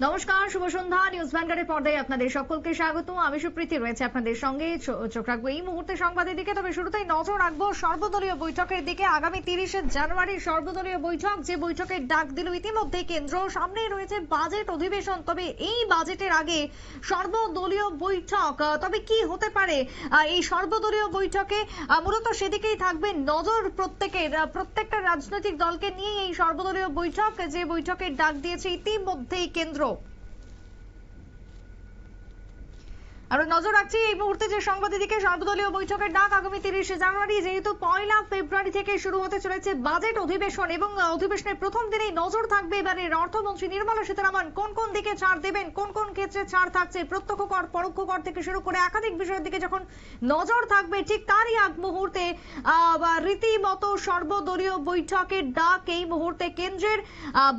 নমস্কার, শুভ সন্ধ্যা। নিউজ ভ্যানগার্ডের পর্দায় আপনাদের সকলকে স্বাগত। আমি সুপ্রীতি রয়েছে আপনাদের সঙ্গে। চোখ রাখবো এই মুহূর্তে সংবাদের দিকে, তবে শুরুতেই নজর রাখবো সর্বদলীয় বৈঠকের দিকে। আগামী 30শে জানুয়ারি সর্বদলীয় বৈঠক, যে বৈঠকের ডাক দিল ইতিমধ্যে কেন্দ্র। সামনে রয়েছে বাজেট অধিবেশন, তবে এই বাজেটের আগে সর্বদলীয় বৈঠক। তবে কি হতে পারে এই সর্বদলীয় বৈঠকে, মূলত সেদিকেই থাকবে নজর প্রত্যেকটা রাজনৈতিক দলকে নিয়ে। এই সর্বদলীয় বৈঠক, যে বৈঠকের ডাক দিয়েছে ইতিমধ্যেই কেন্দ্র। আমরা নজর রাখছি এই মুহূর্তে যে সংবাদের দিকে। সর্বদলীয় বৈঠকের ডাক আগামী 30শে জানুয়ারি, যেহেতু 1 ফেব্রুয়ারি থেকে শুরু হতে চলেছে বাজেট অধিবেশন, এবং অধিবেশনের প্রথম দিনেই নজর থাকবে এবারের অর্থমন্ত্রী নির্মলা সীতারামন কোন কোন দিকে ছাড় দেবেন, কোন কোন ক্ষেত্রে ছাড় থাকছে, প্রত্যক্ষ কর পরোক্ষ কর থেকে শুরু করে একাধিক বিষয়ের দিকে যখন নজর থাকবে, ঠিক তারই আগ মুহূর্তে রীতিমতো সর্বদলীয় বৈঠকের ডাক এই মুহূর্তে কেন্দ্রের।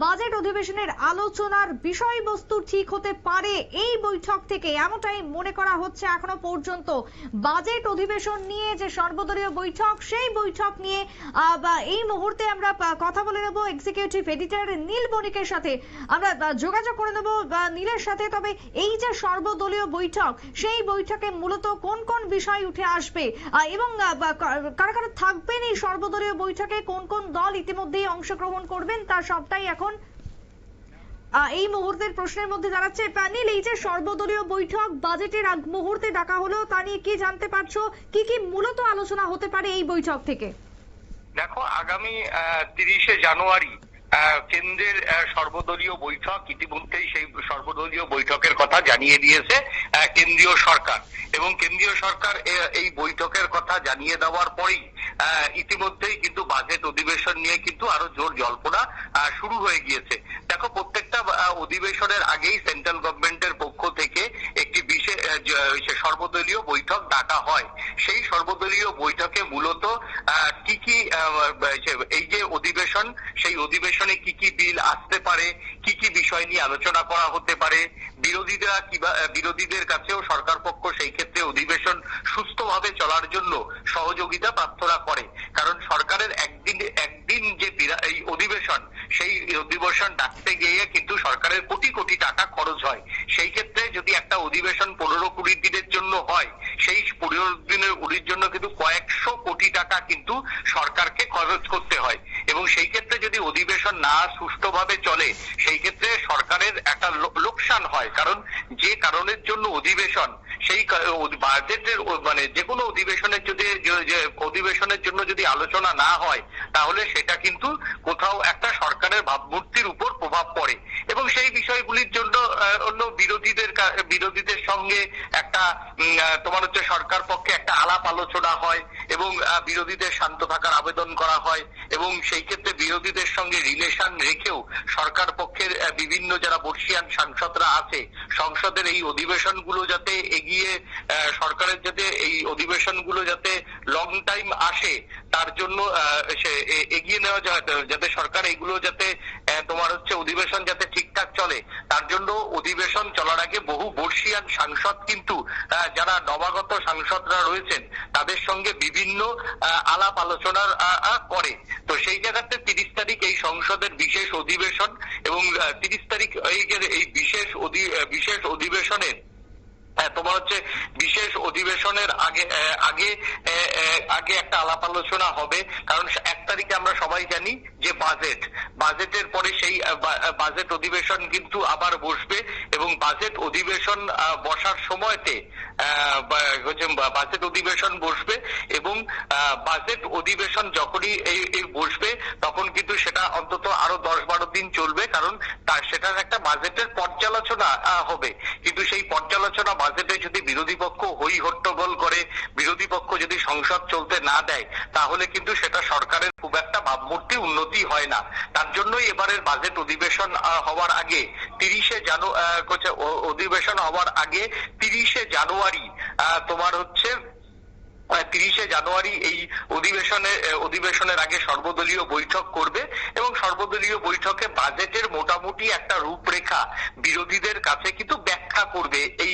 বাজেট অধিবেশনের আলোচনার বিষয়বস্তু ঠিক হতে পারে এই বৈঠক থেকে, এমনটাই মনে করা হচ্ছে এখনো পর্যন্ত। বাজেট অধিবেশন নিয়ে যে সর্বদলীয় বৈঠক, সেই বৈঠক নিয়ে এই মুহূর্তে আমরা কথা বলে নেব এক্সিকিউটিভ এডিটর নীল বণিকের সাথে। আমরা যোগাযোগ করে নেব নীলের সাথে। তবে এই যে সর্বদলীয় বৈঠক, সেই বৈঠকে মূলত কোন কোন বিষয় উঠে আসবে এবং কারা কারা থাকবেন এই সর্বদলীয় বৈঠকে, কোন কোন দল ইতিমধ্যেই অংশগ্রহণ করবেন, তার সবটাই এখন এই মুহূর্তের প্রশ্নের মধ্যে দাঁড়াচ্ছে। প্যানেল, এই যে সর্বদলীয় বৈঠক বাজেটের আগ মুহূর্তে ডাকা হলো, তা নিয়ে কি জানতে পারছো? কি কি মূলত আলোচনা হতে পারে এই বৈঠক থেকে? দেখো, আগামী 30শে জানুয়ারি কেন্দ্রের সর্বদলীয় বৈঠক। ইতিমধ্যেই সেই সর্বদলীয় বৈঠকের কথা জানিয়ে দিয়েছে কেন্দ্রীয় সরকার, এবং কেন্দ্রীয় সরকার এই বৈঠকের কথা জানিয়ে দেওয়ার পরেই ইতিমধ্যেই কিন্তু বাজেট অধিবেশন নিয়ে কিন্তু আরো জোর জল্পনা শুরু হয়ে গিয়েছে। দেখো, প্রত্যেকটা অধিবেশনের আগেই সেন্ট্রাল গভর্নমেন্টের পক্ষ থেকে একটি বিশেষ সর্বদলীয় বৈঠক ডাকা হয়। সেই সর্বদলীয় বৈঠকে মূলত কি কি এই যে অধিবেশন, সেই অধিবেশনে কি কি বিল আসতে পারে, কি কি বিষয় নিয়ে আলোচনা করা হতে পারে, বিরোধীদের কাছেও সরকার পক্ষ সেই ক্ষেত্রে অধিবেশন সুস্থভাবে চলার জন্য সহযোগিতা প্রার্থনা করে। কারণ সরকারের একদিন যে এই অধিবেশন, সেই অধিবেশন ডাকতে গিয়ে কিন্তু সরকারের কোটি কোটি টাকা খরচ হয়। সেই ক্ষেত্রে যদি একটা অধিবেশন 15-20 দিনের জন্য হয়, সেই 15 দিনের জন্য কিন্তু কয়েকশো কোটি টাকা কিন্তু সরকারকে খরচ করতে হয়। এবং সেই ক্ষেত্রে যদি অধিবেশন না সুষ্ঠুভাবে চলে, সেই ক্ষেত্রে সরকারের একটা লোকসান হয়। কারণ যে কারণের জন্য অধিবেশন, সেই বাজেটের মানে যে কোনো অধিবেশনের অধিবেশনের জন্য যদি আলোচনা না হয়, তাহলে সেটা কিন্তু কোথাও একটা সরকারের ভাবমূর্তির উপর প্রভাব পড়ে। এবং সেই বিষয়গুলির জন্য অন্য বিরোধীদের সঙ্গে একটা তোমার হচ্ছে সরকার পক্ষে একটা আলাপ আলোচনা হয়, এবং বিরোধীদের শান্ত থাকার আবেদন করা হয়। এবং সেই ক্ষেত্রে বিরোধীদের সঙ্গে রিলেশন রেখেও সরকার পক্ষের বিভিন্ন যারা বর্ষীয়ান সাংসদরা আছে, সংসদের এই অধিবেশনগুলো যাতে এগিয়ে, সরকারের যাতে এই অধিবেশনগুলো যাতে লং টাইম আসে, তার জন্য এগিয়ে নেওয়া যায়, যাতে সরকার এইগুলো যাতে তোমার হচ্ছে অধিবেশন যাতে ঠিকঠাক চলে, তার জন্য অধিবেশন চলার আগে বহু বর্ষীয়ান সাংসদ কিন্তু যারা নবাগত সাংসদরা রয়েছেন, তাদের সঙ্গে বিভিন্ন আলাপ আলোচনার করে। তো সেই জায়গাতে 30 তারিখ এই সংসদের বিশেষ অধিবেশন, এবং 30 তারিখ এই বিশেষ অধিবেশনের তোমার হচ্ছে বিশেষ অধিবেশনের আগে একটা আলাপ আলোচনা হবে। কারণ 1 তারিখে আমরা সবাই জানি যে বাজেটের পরে সেই বাজেট অধিবেশন কিন্তু আবার বসবে, এবং বাজেট অধিবেশন বসার সময়তে বাজেট অধিবেশন বসবে, এবং বাজেট অধিবেশন যখনই এই বসবে, তখন কিন্তু সেটা অন্তত আরো 10-12 দিন চলবে। কারণ সেটার একটা বাজেটের পর্যালোচনা হবে। কিন্তু সেই পর্যালোচনা বাজেটে যদি বিরোধী পক্ষ হই হট্টগোল করে, বিরোধী পক্ষ যদি সংসদ চলতে না দেয়, তাহলে কিন্তু সেটা সরকারের খুব একটা ভাবমূর্তি উন্নতি হয় না। তার জন্যই এবারের বাজেট অধিবেশন হওয়ার আগে 30শে জানুয়ারি তোমার হচ্ছে 30শে জানুয়ারি এই অধিবেশনের আগে সর্বদলীয় বৈঠক করবে, এবং সর্বদলীয় বৈঠকে বাজেটের মোটামুটি একটা রূপরেখা বিরোধীদের কাছে কিন্তু ব্যাখ্যা করবে এই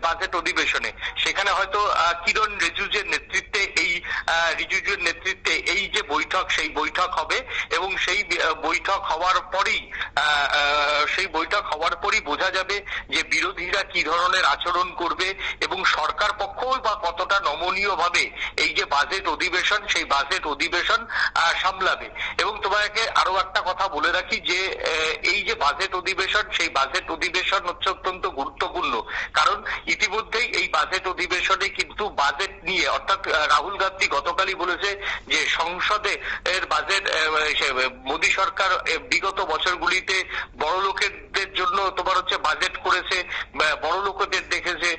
বাজেট অধিবেশনে। সেখানে হয়তো কিরণ রিজিজুর নেতৃত্বে এই যে বৈঠক, সেই বৈঠক হবে, এবং সেই বৈঠক হওয়ার পরেই করি বোঝা যাবে যে বিরোধীরা কি ধরনের আচরণ করবে এবং সরকার পক্ষও বা কতটা নমনীয় ভাবে এই যে বাজেট অধিবেশন সেই বাজেট অধিবেশন সামলাবে। এবং তোমাকে আরো একটা কথা বলে রাখি যে এই যে বাজেট অধিবেশন সেই বাজেট অধিবেশন হচ্ছে অত্যন্ত গুরুত্বপূর্ণ, কারণ ইতিমধ্যেই এই বাজেট অধিবেশনে কিন্তু বাজেট নিয়ে অর্থাৎ রাহুল গান্ধী গতকালই বলেছে যে সংসদে এর বাজেট মোদী সরকার বিগত বছরগুলিতে বড় লোকেদের জন্য তোমার হচ্ছে বাজেট করেছে, বড় লোকেদের দেখেছে,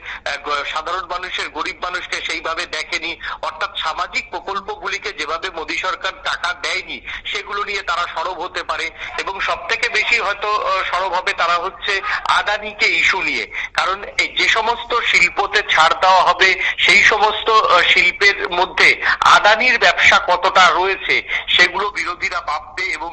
সাধারণ মানুষের গরিব মানুষকে সেইভাবে দেখেনি। অর্থাৎ সামাজিক প্রকল্পগুলিকে যেভাবে মোদী সরকার টাকা দেয়নি সেগুলো নিয়ে তারা সরব হতে পারে এবং সব থেকে বেশি হয়তো সরব হবে তারা হচ্ছে আদানিকে ইস্যু নিয়ে, কারণ যে সমস্ত শিল্পতে ছাড় দেওয়া হবে সেই সমস্ত শিল্পের মধ্যে আদানির ব্যবসা কতটা রয়েছে সেগুলো বিরোধীরা মাপবে এবং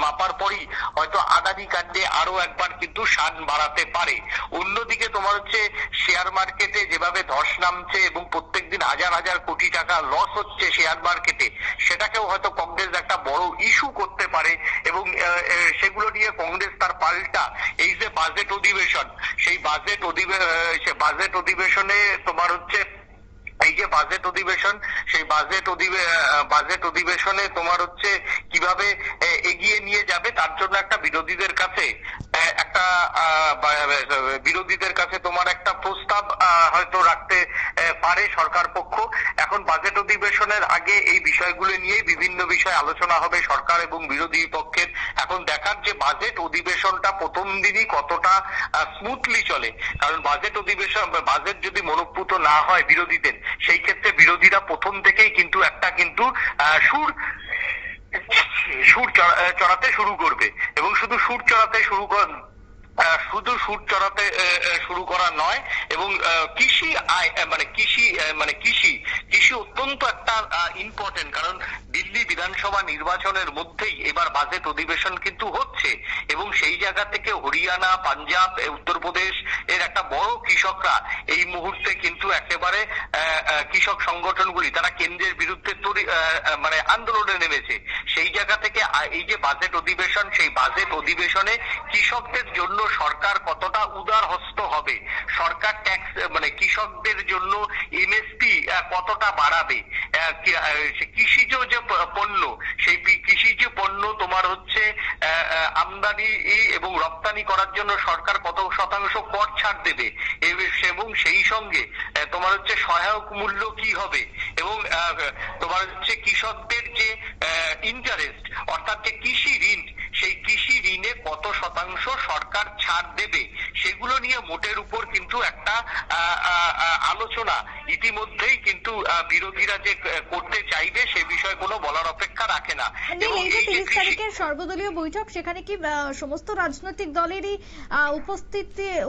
মাপার পরই হয়তো আদানি কাণ্ডে আরো একবার কিন্তু শান বাড়াতে পারে। অন্যদিকে তোমার হচ্ছে শেয়ার মার্কেটে যেভাবে ধস নামছে এবং প্রত্যেকদিন হাজার হাজার কোটি টাকা লস হচ্ছে শেয়ার মার্কেটে, সেটাকেও হয়তো কংগ্রেস একটা বড় ইস্যু করতে পারে এবং সেগুলো নিয়ে কংগ্রেস তার পাল্টা এই যে বাজেট অধিবেশন সেই বাজেট অধিবেশনে তোমার হচ্ছে এই যে বাজেট অধিবেশন সেই বাজেট অধিবেশনে তোমার হচ্ছে কিভাবে এগিয়ে নিয়ে যাবে তার জন্য একটা বিরোধীদের কাছে তোমার একটা প্রস্তাব হয়তো রাখতে পারে সরকার পক্ষ। এখন বাজেট অধিবেশনের আগে এই বিষয়গুলো নিয়ে বিভিন্ন বিষয় আলোচনা হবে সরকার এবং বিরোধী পক্ষের। এখন দেখার যে বাজেট অধিবেশনটা প্রথম দিনই কতটা স্মুথলি চলে, কারণ বাজেট যদি মনোপুত না হয় বিরোধীদের, সেই ক্ষেত্রে বিরোধীরা প্রথম থেকেই কিন্তু সুর চড়াতে শুরু করবে এবং শুধু সুর চড়াতে শুরু করা নয় এবং কৃষি অত্যন্ত একটা ইম্পর্টেন্ট, কারণ দিল্লি বিধানসভা নির্বাচনের মধ্যেই এবার বাজেট অধিবেশন কিন্তু হচ্ছে এবং সেই জায়গা থেকে হরিয়ানা, পাঞ্জাব, উত্তরপ্রদেশ এর একটা বড় কৃষকরা এই মুহূর্তে কিন্তু একেবারে কৃষক সংগঠনগুলি তারা কেন্দ্রের বিরুদ্ধে আন্দোলনে নেমেছে। সেই জায়গা থেকে এই যে বাজেট অধিবেশন সেই বাজেট অধিবেশনে কৃষকদের জন্য সরকার কতটা উদার হস্ত হবে, সরকার ট্যাক্স কৃষকদের জন্য এমএসপি কতটা বাড়াবে, কৃষিজ যে পণ্য সেই কৃষিজ পণ্য তোমার হচ্ছে আমদানি এবং রপ্তানি করার জন্য সরকার কত শতাংশ কর ছাড় দেবে এবং সেই সঙ্গে তোমার হচ্ছে সহায়ক মূল্য কি হবে এবং তোমার হচ্ছে কৃষকদের যে ইন্টারেস্ট অর্থাৎ যে কৃষি ঋণ সেই কৃষি ঋণে কত শতাংশ সরকার ছাড় দেবে সেগুলো নিয়ে মোটের উপর কিন্তু একটা আলোচনা ইতিমধ্যেই কিন্তু বিরোধীরা যে করতে চাইবে সে বিষয়ে কোনো বলার অপেক্ষা রাখে না। এবং এই যে 30 তারিখের সর্বদলীয় বৈঠক সেখানে কি সমস্ত রাজনৈতিক দলেরই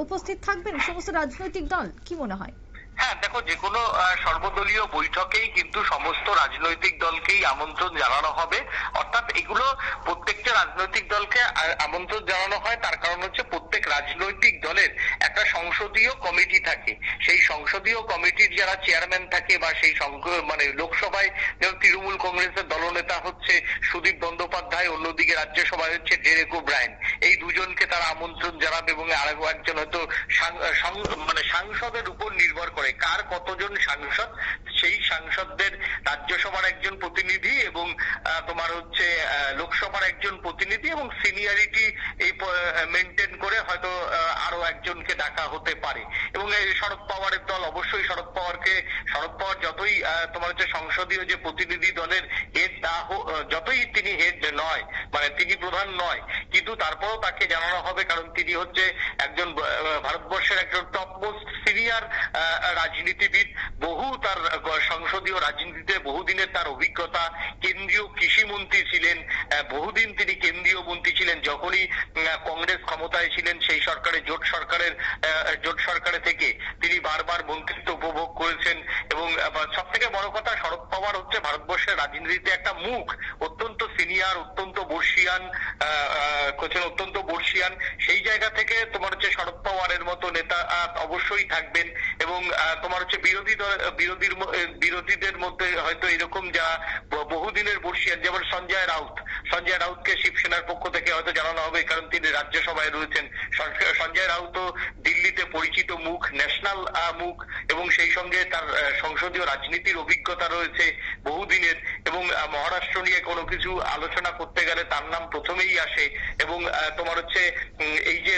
উপস্থিত থাকবেন, সমস্ত রাজনৈতিক দল, কি মনে হয়? হ্যাঁ দেখো, যে কোনো সর্বদলীয় বৈঠকেই কিন্তু সমস্ত রাজনৈতিক দলকেই আমন্ত্রণ জানানো হবে। অর্থাৎ এগুলো প্রত্যেকটা রাজনৈতিক দলকে আমন্ত্রণ জানানো হয়, তার কারণ হচ্ছে প্রত্যেক রাজনৈতিক দলের একটা সংসদীয় কমিটি থাকে। সেই সংসদীয় কমিটির যারা চেয়ারম্যান থাকে বা সেই লোকসভায় যেমন তৃণমূল কংগ্রেসের দলনেতা হচ্ছে সুদীপ বন্দ্যোপাধ্যায়, অন্যদিকে রাজ্যসভায় হচ্ছে ডেরেক ওব্রায়েন, এই দুজনকে তারা আমন্ত্রণ জানাবে এবং আরো একজন হয়তো সাংসদের উপর নির্ভর করে কার কতজন সাংসদ, সেই সাংসদদের রাজ্যসভার একজন প্রতিনিধি এবং তোমার হচ্ছে লোকসভার একজন প্রতিনিধি এবং সিনিয়রিটি এই মেনটেন করে হয়তো আরো একজনকে ডাকা হতে পারে। এবং শরদ পাওয়ারের দল অবশ্যই শরদ পাওয়ার যতই তোমার হচ্ছে সংসদীয় যে প্রতিনিধি দলের হেড যতই তিনি হেড নয় তিনি প্রধান নয়, কিন্তু তারপরেও তাকে জানানো হবে, কারণ তিনি হচ্ছে একজন ভারতবর্ষের একজন টপ মোস্ট সিনিয়র রাজনীতিবিদ, তার সংসদীয় রাজনীতিতে বহুদিনের তার অভিজ্ঞতা, কেন্দ্রীয় কৃষি মন্ত্রী ছিলেন, বহুদিন তিনি কেন্দ্রীয় মন্ত্রী ছিলেন, যখনই কংগ্রেস ক্ষমতায় ছিলেন সেই জোট সরকারে থেকে তিনি বারবার মন্ত্রিত্ব উপভোগ করেছেন। এবং সব থেকে বড় কথা, শরদ পাওয়ার হচ্ছে ভারতবর্ষের রাজনীতিতে একটা মুখ, অত্যন্ত সিনিয়র, অত্যন্ত বর্ষিয়ান। সেই জায়গা থেকে তোমার হচ্ছে শরদ পাওয়ারের মতো নেতা অবশ্যই থাকবেন এবং তোমার হচ্ছে বিরোধীদের মধ্যে হয়তো এরকম যা বহুদিনের বর্ষিয়ান যেমন সঞ্জয় রাউত, সঞ্জয় রাউতকে শিবসেনার পক্ষ থেকে হয়তো জানানো হবে, কারণ তিনি রাজ্যসভায় রয়েছেন। সঞ্জয় রাউত দিল্লিতে পরিচিত মুখ, ন্যাশনাল মুখ, এবং সেই সঙ্গে তার সংসদীয় রাজনীতির অভিজ্ঞতা রয়েছে বহুদিনের, এবং মহারাষ্ট্র নিয়ে কোনো কিছু আলোচনা করতে গেলে তার নাম প্রথমেই আসে। এবং তোমার হচ্ছে এই যে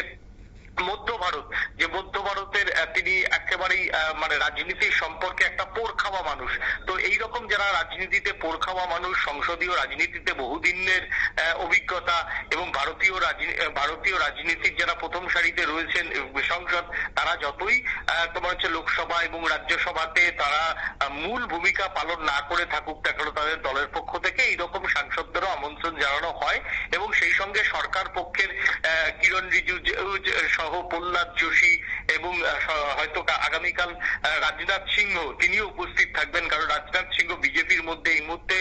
মধ্য ভারতের তিনি একেবারেই মানে রাজনীতির সম্পর্কে একটা পোড় খাওয়া মানুষ। তো এইরকম যারা রাজনীতিতে পোড় খাওয়া মানুষ, সংসদীয় রাজনীতিতে বহুদিনের অভিজ্ঞতা, এবং ভারতীয় রাজনীতির যারা প্রথম সারিতে রয়েছেন সংসদ, তারা যতই তোমার হচ্ছে লোকসভা এবং রাজ্যসভাতে তারা মূল ভূমিকা পালন না করে থাকুক না কেন, তাদের দলের পক্ষ থেকে এইরকম সাংসদদেরও আমন্ত্রণ জানানো হয়। এবং সেই সঙ্গে সরকার পক্ষের কিরণ রিজিজু সহ প্রহ্লাদ যোশী, এবং হয়তো আগামীকাল রাজনাথ সিংহ তিনিও উপস্থিত থাকবেন, কারণ রাজনাথ সিংহ বিজেপির মধ্যে এই মুহূর্তে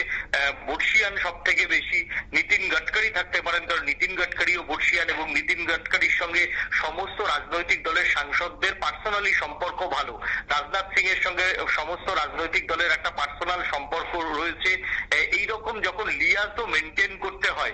বর্ষিয়ান সব থেকে বেশি। নীতিন গডকরি থাকতে পারেন, কারণ নীতিন গডকরিও বর্ষিয়ান, এবং নীতিন গডকরির সঙ্গে সমস্ত রাজনৈতিক দলের সাংসদদের পার্সোনালি সম্পর্ক ভালো। রাজনাথ সিং এর সঙ্গে সমস্ত রাজনৈতিক দলের একটা পার্সোনাল সম্পর্ক রয়েছে। এইরকম যখন লিয়াজও মেনটেন করতে হয়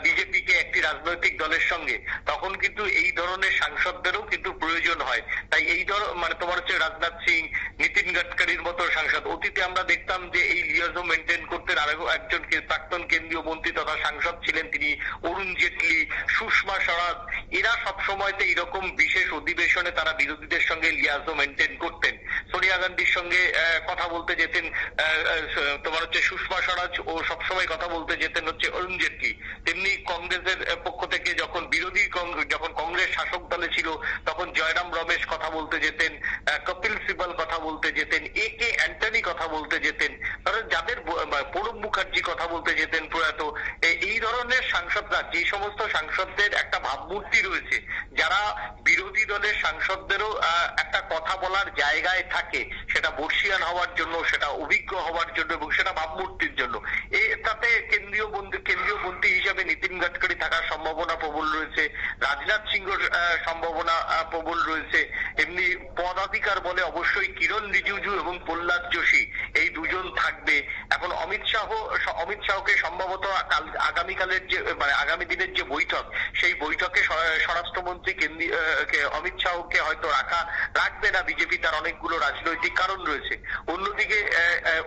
বিজেপিকে একটি রাজনৈতিক দলের সঙ্গে, তখন কিন্তু এই ধরনের সাংসদদেরও কিন্তু প্রয়োজন হয়। তাই এই মানে তোমার হচ্ছে রাজনাথ সিং, নীতিন গডকরির মতো সাংসদ, অতীতে আমরা দেখতাম যে এই লিয়াজও মেনটেন করতেন আরো একজন প্রাক্তন কেন্দ্রীয় মন্ত্রী তথা সাংসদ ছিলেন, তিনি অরুণ জেটলি, সুষমা স্বরাজ। এরা সব সময়তে এরকম বিশেষ অধিবেশনে তারা বিরোধীদের সঙ্গে লিয়াজও মেনটেন করতেন। সোনিয়া গান্ধীর সঙ্গে কথা বলতে যেতেন তোমার হচ্ছে সুষমা স্বরাজ, ও সবসময় কথা বলতে যেতেন হচ্ছে অরুণ জেটলি। তেমনি কংগ্রেসের পক্ষ থেকে যখন যখন কংগ্রেস শাসক দলে ছিল, তখন জয়রাম রমেশ কথা বলতে যেতেন, কপিল সিবাল কথা বলতে যেতেন, কে অ্যান্টনি কথা বলতে যেতেন, কারণ যাদের প্রণব মুখার্জি কথা বলতে যেতেন প্রয়াত। এই ধরনের সাংসদরা, যে সমস্ত সাংসদদের একটা ভাবমূর্তি রয়েছে, যারা বিরোধী দলের সাংসদদেরও একটা কথা বলার জায়গায় থাকে, সেটা বর্ষিয়ান হওয়ার জন্য, সেটা অভিজ্ঞ হওয়ার জন্য, এবং সেটা ভাবমূর্তির জন্য, তাতে কেন্দ্রীয় মন্ত্রী হিসাবে নীতিন গডকরি থাকার সম্ভাবনা প্রবল রয়েছে, রাজনাথ সিংহর সম্ভাবনা প্রবল রয়েছে। এমনি পদাধিকার বলে অবশ্যই কিরণ রিজিজু এবং প্রহ্লাদ যোশী, এই দুজন থাকবে। এখন অমিত শাহকে সম্ভবত আগামীকালের যে মানে আগামী দিনের যে বৈঠক, সেই বৈঠকে স্বরাষ্ট্রমন্ত্রী অমিত শাহকে হয়তো রাখবে না বিজেপি, তার অনেকগুলো রাজনৈতিক কারণ রয়েছে।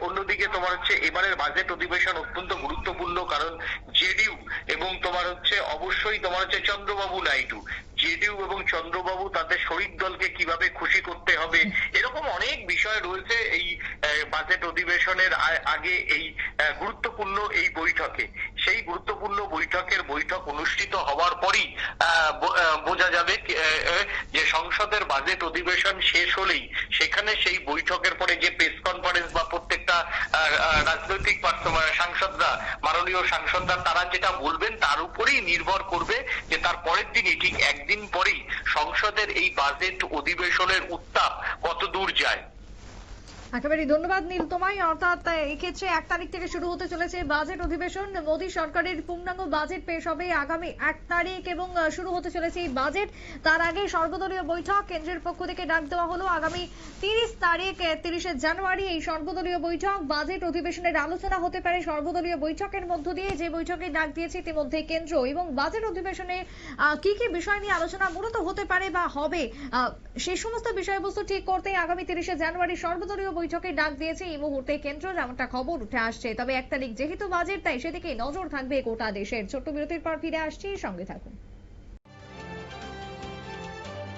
অন্যদিকে তোমার হচ্ছে এবারের বাজেট অধিবেশন অত্যন্ত গুরুত্বপূর্ণ, কারণ জেডিইউ এবং তোমার হচ্ছে অবশ্যই তোমার হচ্ছে চন্দ্রবাবু নাইডু, জেডিইউ এবং চন্দ্রবাবু তাদের শরিক দলকে কিভাবে খুশি করতে হবে, এরকম অনেক বিষয় রয়েছে এই বাজেট অধিবেশনের আগে এই গুরুত্বপূর্ণ এই বৈঠকে। সেই গুরুত্বপূর্ণ বৈঠক অনুষ্ঠিত হওয়ার পরই বোঝা যাবে যে সংসদের বাজেট অধিবেশন শেষ হলেই সেখানে সেই বৈঠকের পরে যে প্রেস কনফারেন্স বা প্রত্যেকটা রাজনৈতিক মাননীয় সাংসদরা তারা যেটা বলবেন তার উপরেই নির্ভর করবে যে তার পরের দিনই, ঠিক একদিন পরেই সংসদের এই বাজেট অধিবেশনের উত্তাপ কত দূর যায়। একেবারে ধন্যবাদ নীল তোমায়। অর্থাৎ এক্ষেত্রে 1 তারিখ থেকে শুরু হতে চলেছে বাজেট অধিবেশন। মোদী সরকারের পূর্ণাঙ্গ বাজেট পেশ হবে আগামী 1 তারিখ এবং শুরু হতে চলেছে এই বাজেট। তার আগে সর্বদলীয় বৈঠক কেন্দ্রের পক্ষ থেকে ডাক দেওয়া হলো আগামী 30 তারিখ, 30শে জানুয়ারি এই সর্বদলীয় বৈঠক। বাজেট অধিবেশনের আলোচনা হতে পারে সর্বদলীয় বৈঠকের মধ্য দিয়ে, যে বৈঠকে ডাক দিয়েছে ইতিমধ্যে কেন্দ্র। এবং বাজেট অধিবেশনে কি কি বিষয় নিয়ে আলোচনা মূলত হতে পারে বা হবে, সেই সমস্ত বিষয়বস্তু ঠিক করতে আগামী 30শে জানুয়ারি সর্বদলীয় বৈঠকে ডাক দিয়েছে এই মুহূর্তে কেন্দ্র, যেমনটা খবর উঠে আসছে। তবে 1 তারিখ যেহেতু বাজেট, তাই সেদিকে নজর থাকবে গোটা দেশের। ছোট্ট বিরতির পর ফিরে আসছি, সঙ্গে থাকুন।